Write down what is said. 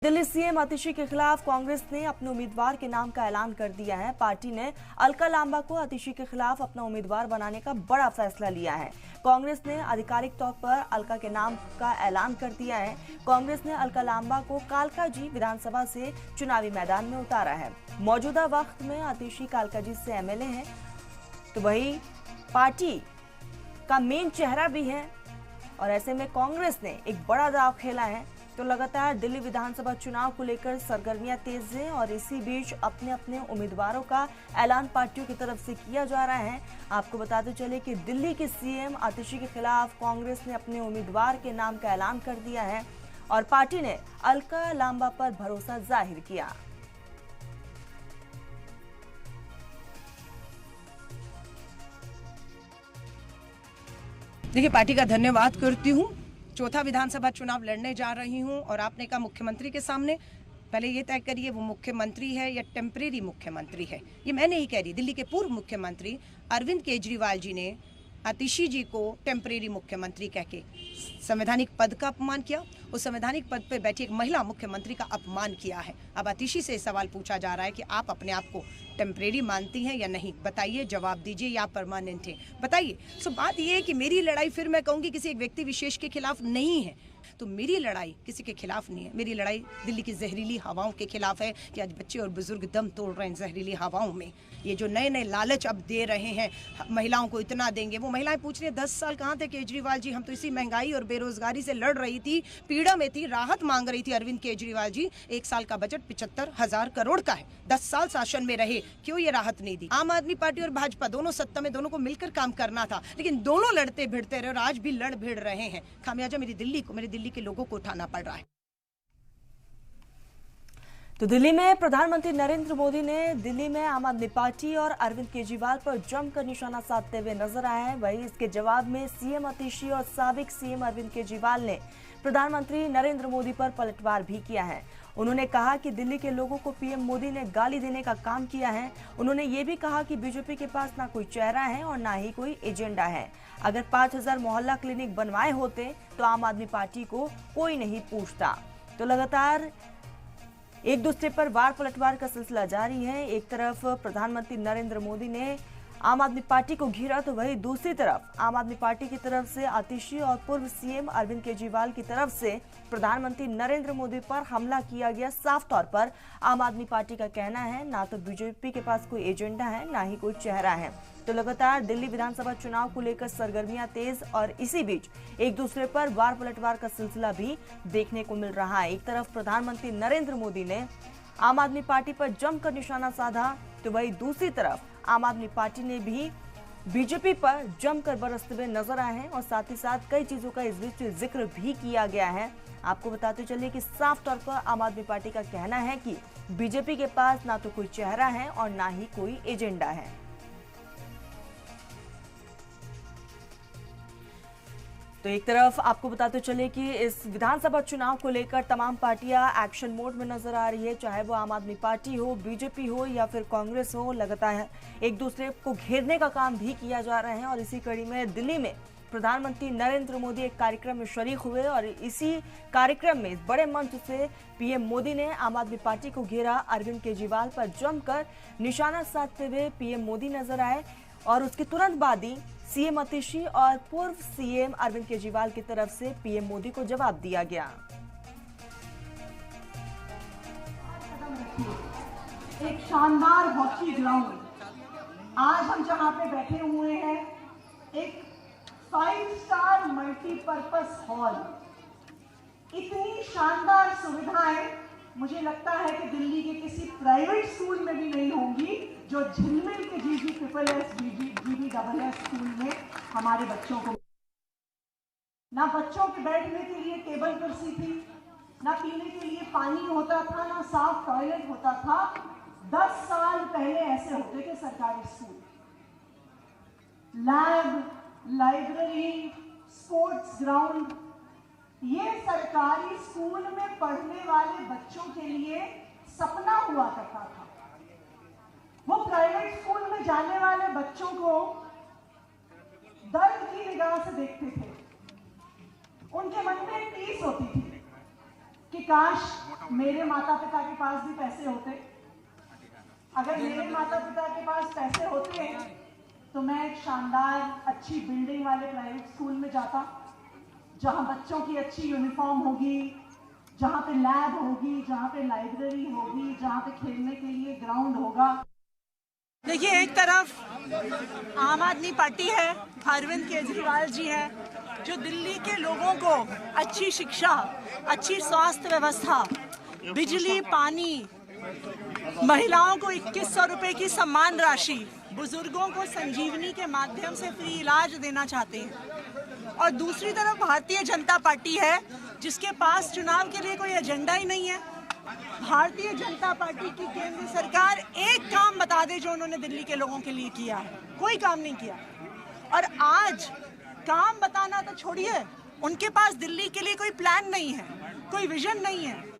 Delhi CM आतिशी के खिलाफ कांग्रेस ने अपने उम्मीदवार के नाम का ऐलान कर दिया है। पार्टी ने अलका लांबा को आतिशी के खिलाफ अपना उम्मीदवार बनाने का बड़ा फैसला लिया है। कांग्रेस ने आधिकारिक तौर पर अलका के नाम का ऐलान कर दिया है। कांग्रेस ने अलका लांबा को कालकाजी विधानसभा से चुनावी मैदान में उतारा है। मौजूदा वक्त में आतिशी कालकाजी से एमएलए हैं, तो वही पार्टी का मेन चेहरा भी है और ऐसे में कांग्रेस ने एक बड़ा दांव खेला है। तो लगातार दिल्ली विधानसभा चुनाव को लेकर सरगर्मियां तेज हैं और इसी बीच अपने अपने उम्मीदवारों का ऐलान पार्टियों की तरफ से किया जा रहा है। आपको बताते चले कि दिल्ली के सीएम आतिशी के खिलाफ कांग्रेस ने अपने उम्मीदवार के नाम का ऐलान कर दिया है और पार्टी ने अलका लांबा पर भरोसा जाहिर किया। देखिए, पार्टी का धन्यवाद करती हूँ। चौथा विधानसभा चुनाव लड़ने जा रही हूँ और आपने कहा मुख्यमंत्री के सामने, पहले ये तय करिए वो मुख्यमंत्री है या टेम्परेरी मुख्यमंत्री है। ये मैं नहीं कह रही, दिल्ली के पूर्व मुख्यमंत्री अरविंद केजरीवाल जी ने आतिशी जी को टेम्परेरी मुख्यमंत्री कह के संवैधानिक पद का अपमान किया। उस संवैधानिक पद पर बैठी एक महिला मुख्यमंत्री का अपमान किया है। अब आतिशी से सवाल पूछा जा रहा है कि आप अपने आप को टेम्परेरी मानती हैं या नहीं, बताइए, जवाब दीजिए, या परमानेंट है, बताइए। सो बात यह है कि मेरी लड़ाई, फिर मैं कहूँगी, किसी एक व्यक्ति विशेष के खिलाफ नहीं है। तो मेरी लड़ाई किसी के खिलाफ नहीं है। मेरी लड़ाई दिल्ली की जहरीली हवाओं के खिलाफ है कि आज बच्चे और बुजुर्ग दम तोड़ रहे हैं जहरीली हवाओं में। ये जो नए नए लालच अब दे रहे हैं, महिलाओं को इतना देंगे। वो महिलाएं पूछ रही हैं 10 साल कहाँ थे केजरीवाल जी, हम तो इसी महंगाई और बेरोजगारी से लड़ रही थी, पीड़ा में थी, राहत मांग रही थी। अरविंद केजरीवाल जी, 1 साल का बजट 75,000 करोड़ का है, 10 साल शासन में रहे, क्यों ये राहत नहीं दी? आम आदमी पार्टी और भाजपा दोनों सत्ता में, दोनों को मिलकर काम करना था, लेकिन दोनों लड़ते भिड़ते रहे और आज भी लड़ भिड़ रहे हैं। खामियाजा मेरी दिल्ली को, मेरे दिल्ली के लोगों को उठाना पड़ रहा है। तो दिल्ली में प्रधानमंत्री नरेंद्र मोदी ने दिल्ली में आम आदमी पार्टी और अरविंद केजरीवाल पर जमकर निशाना साधते हुए नजर आए हैं। वहीं इसके जवाब में सीएम आतिशी और साबिक सीएम अरविंद केजरीवाल ने प्रधानमंत्री नरेंद्र मोदी पर पलटवार भी किया है। उन्होंने कहा कि दिल्ली के लोगों को पीएम मोदी ने गाली देने का काम किया है। उन्होंने ये भी कहा कि बीजेपी के पास ना कोई चेहरा है और ना ही कोई एजेंडा है। अगर 5,000 मोहल्ला क्लिनिक बनवाए होते तो आम आदमी पार्टी को कोई नहीं पूछता। तो लगातार एक दूसरे पर वार पलटवार का सिलसिला जारी है। एक तरफ प्रधानमंत्री नरेंद्र मोदी ने आम आदमी पार्टी को घेरा, तो वही दूसरी तरफ आम आदमी पार्टी की तरफ से आतिशी और पूर्व सीएम अरविंद केजरीवाल की तरफ से प्रधानमंत्री नरेंद्र मोदी पर हमला किया गया। साफ तौर पर आम आदमी पार्टी का कहना है ना तो बीजेपी के पास कोई एजेंडा है, ना ही कोई चेहरा है। तो लगातार दिल्ली विधानसभा चुनाव को लेकर सरगर्मियां तेज और इसी बीच एक दूसरे पर वार पलटवार का सिलसिला भी देखने को मिल रहा है। एक तरफ प्रधानमंत्री नरेंद्र मोदी ने आम आदमी पार्टी पर जमकर निशाना साधा, तो वही दूसरी तरफ आम आदमी पार्टी ने भी बीजेपी पर जमकर बरसते हुए नजर आए हैं और साथ ही साथ कई चीजों का इस बीच जिक्र भी किया गया है। आपको बताते चलिए कि साफ तौर पर आम आदमी पार्टी का कहना है कि बीजेपी के पास ना तो कोई चेहरा है और ना ही कोई एजेंडा है। तो एक तरफ आपको बताते चले कि इस विधानसभा चुनाव को लेकर तमाम पार्टियां एक्शन मोड में नजर आ रही है, चाहे वो आम आदमी पार्टी हो, बीजेपी हो या फिर कांग्रेस हो। लगातार एक दूसरे को घेरने का काम भी किया जा रहा है और इसी कड़ी में दिल्ली में प्रधानमंत्री नरेंद्र मोदी एक कार्यक्रम में शरीक हुए और इसी कार्यक्रम में इस बड़े मंच से पीएम मोदी ने आम आदमी पार्टी को घेरा। अरविंद केजरीवाल पर जमकर निशाना साधते हुए पीएम मोदी नजर आए और उसके तुरंत बाद ही सीएम आतिशी और पूर्व सीएम अरविंद केजरीवाल की तरफ से पीएम मोदी को जवाब दिया गया। एक शानदार हॉकी ग्राउंड, आज हम जहां पे बैठे हुए हैं, एक 5 स्टार मल्टीपर्पस हॉल, इतनी शानदार सुविधाएं मुझे लगता है कि दिल्ली के किसी प्राइवेट स्कूल में भी नहीं होंगी, जो झिलमिल के जीजी triple S GB double S school में हमारे बच्चों को। ना बच्चों के बैठने के लिए टेबल कुर्सी थी, ना पीने के लिए पानी होता था, ना साफ टॉयलेट होता था। 10 साल पहले ऐसे होते थे सरकारी school. Lab, library, sports ground, ये सरकारी स्कूल में पढ़ने वाले बच्चों के लिए सपना हुआ करता था। वो प्राइवेट स्कूल में जाने वाले बच्चों को दर्द की निगाह से देखते थे, उनके मन में टीस होती थी। कि काश मेरे माता पिता के पास भी पैसे होते। अगर मेरे माता पिता के पास पैसे होते तो मैं एक शानदार अच्छी बिल्डिंग वाले प्राइवेट स्कूल में जाता, जहां बच्चों की अच्छी यूनिफॉर्म होगी, जहां पे लैब होगी, जहां पे लाइब्रेरी होगी, जहां पे खेलने के लिए ग्राउंड होगा। देखिए, एक तरफ आम आदमी पार्टी है, अरविंद केजरीवाल जी हैं, जो दिल्ली के लोगों को अच्छी शिक्षा, अच्छी स्वास्थ्य व्यवस्था, बिजली, पानी, महिलाओं को 2100 रुपए की सम्मान राशि, बुजुर्गों को संजीवनी के माध्यम से फ्री इलाज देना चाहते हैं। और दूसरी तरफ भारतीय जनता पार्टी है, जिसके पास चुनाव के लिए कोई एजेंडा ही नहीं है। भारतीय जनता पार्टी की केंद्र सरकार एक काम बता दे जो उन्होंने दिल्ली के लोगों के लिए किया है, कोई काम नहीं किया। और आज काम बताना तो छोड़िए, उनके पास दिल्ली के लिए कोई प्लान नहीं है, कोई विजन नहीं है।